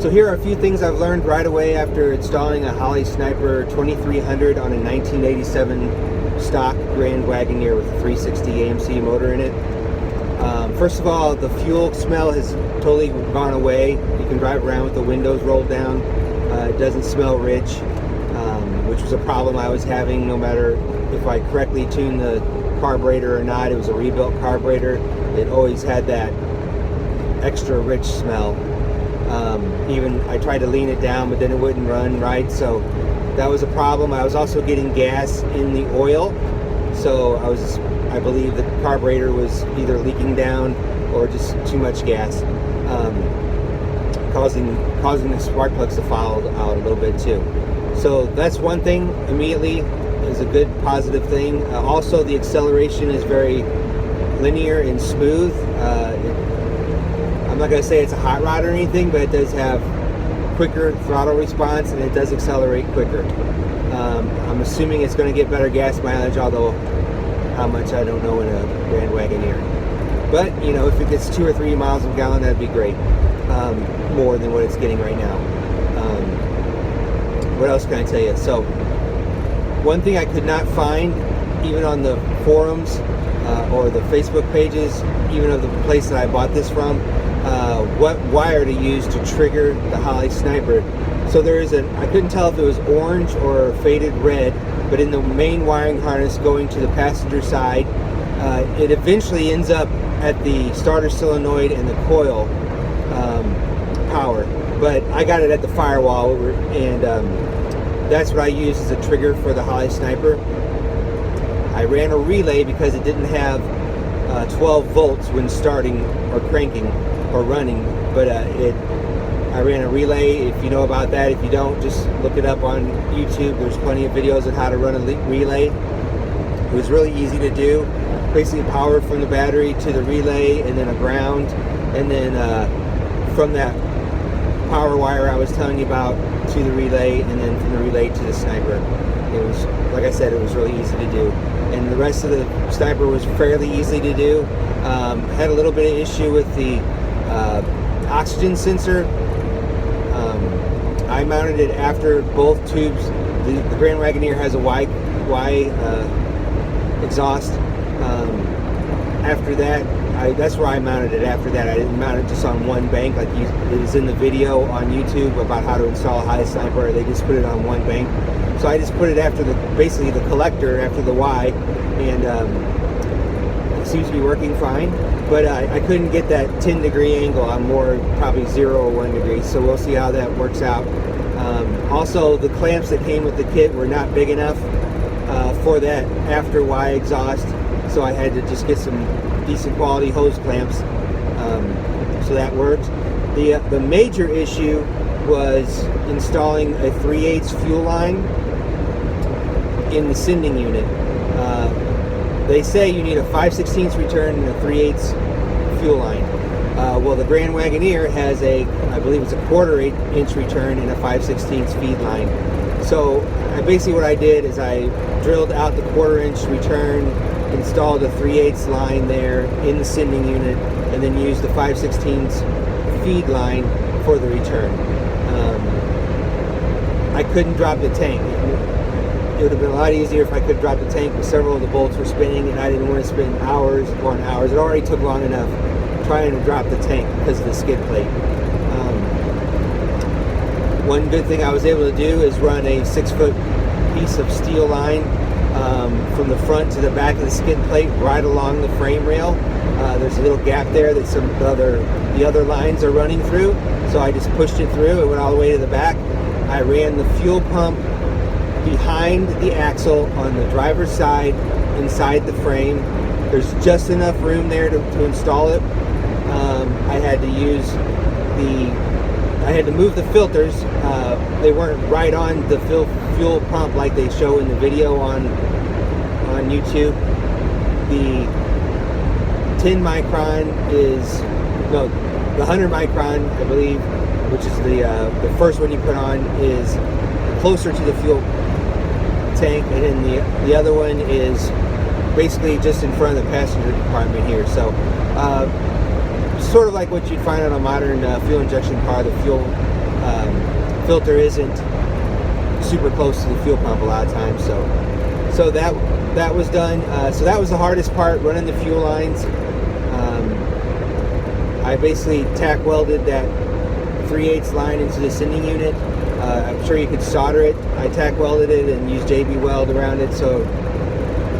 So here are a few things I've learned right away after installing a Holley Sniper 2300 on a 1987 stock Grand Wagoneer with a 360 AMC motor in it. First of all, the fuel smell has totally gone away. You can drive around with the windows rolled down. It doesn't smell rich, which was a problem I was having no matter if I correctly tuned the carburetor or not. It was a rebuilt carburetor. It always had that extra rich smell. Even I tried to lean it down, but then it wouldn't run right, so that was a problem. I was also getting gas in the oil, so I believe the carburetor was either leaking down or just too much gas, causing the spark plugs to fall out a little bit too. So that's one thing immediately is a good positive thing. Also, the acceleration is very linear and smooth. I'm not going to say it's a hot rod or anything, but it does have quicker throttle response and it does accelerate quicker. I'm assuming it's going to get better gas mileage, although how much I don't know in a Grand Wagoneer. But you know, if it gets 2 or 3 miles per gallon, that'd be great. More than what it's getting right now. What else can I tell you? So one thing I could not find, even on the forums or the Facebook pages, even of the place that I bought this from, what wire to use to trigger the Holley Sniper. So I couldn't tell if it was orange or faded red, but in the main wiring harness going to the passenger side, it eventually ends up at the starter solenoid and the coil power. But I got it at the firewall, and that's what I used as a trigger for the Holley Sniper. I ran a relay because it didn't have 12 volts when starting or cranking or running, but I ran a relay. If you know about that, if you don't, just look it up on YouTube. There's plenty of videos on how to run a relay. It was really easy to do. Basically power from the battery to the relay, and then a ground, and then from that power wire I was telling you about to the relay, and then from the relay to the Sniper. It was, like I said, it was really easy to do. And the rest of the Sniper was fairly easy to do. Had a little bit of issue with the oxygen sensor. I mounted it after both tubes. The Grand Wagoneer has a Y exhaust. After that, that's where I mounted it. After that, I didn't mount it just on one bank like it is in the video on YouTube about how to install a Holley Sniper. They just put it on one bank. So I just put it after basically the collector after the Y, and it seems to be working fine. But I couldn't get that 10-degree angle. I'm more probably 0 or 1 degree. So we'll see how that works out. Also, the clamps that came with the kit were not big enough for that after Y exhaust. So I had to just get some decent quality hose clamps. So that worked. The major issue was installing a 3/8 fuel line in the sending unit. They say you need a 5/16 return and a 3/8 fuel line. Well, the Grand Wagoneer has I believe it's a 1/4 inch return and a 5/16 feed line. So basically what I did is I drilled out the 1/4 inch return, installed a 3/8 line there in the sending unit, and then used the 5/16 feed line for the return. I couldn't drop the tank. It would have been a lot easier if I could drop the tank, but several of the bolts were spinning and I didn't want to spend hours upon hours. It already took long enough trying to drop the tank because of the skid plate. One good thing I was able to do is run a 6-foot piece of steel line from the front to the back of the skid plate right along the frame rail. There's a little gap there that the other lines are running through, so I just pushed it through. It went all the way to the back. I ran the fuel pump behind the axle on the driver's side inside the frame. There's just enough room there to install it. I had to move the filters. They weren't right on the fuel pump like they show in the video on YouTube. The 10 micron the 100 micron, I believe, which is the first one you put on, is closer to the fuel tank, and then the other one is basically just in front of the passenger compartment here. So sort of like what you'd find on a modern fuel injection car. The fuel filter isn't super close to the fuel pump a lot of times. So that was done. So that was the hardest part, running the fuel lines. I basically tack welded that 3/8 line into the sending unit. I'm sure you could solder it. I tack welded it and used JB Weld around it, so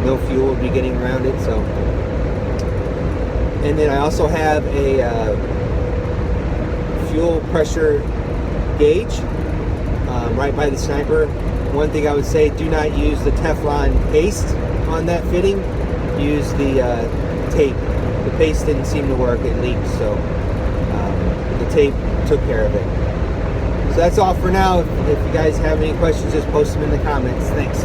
no fuel would be getting around it. So, and then I also have a fuel pressure gauge right by the sniper. One thing I would say: do not use the Teflon paste on that fitting. Use the tape. The paste didn't seem to work; it leaked, so the tape took care of it. So that's all for now. If you guys have any questions, just post them in the comments. Thanks.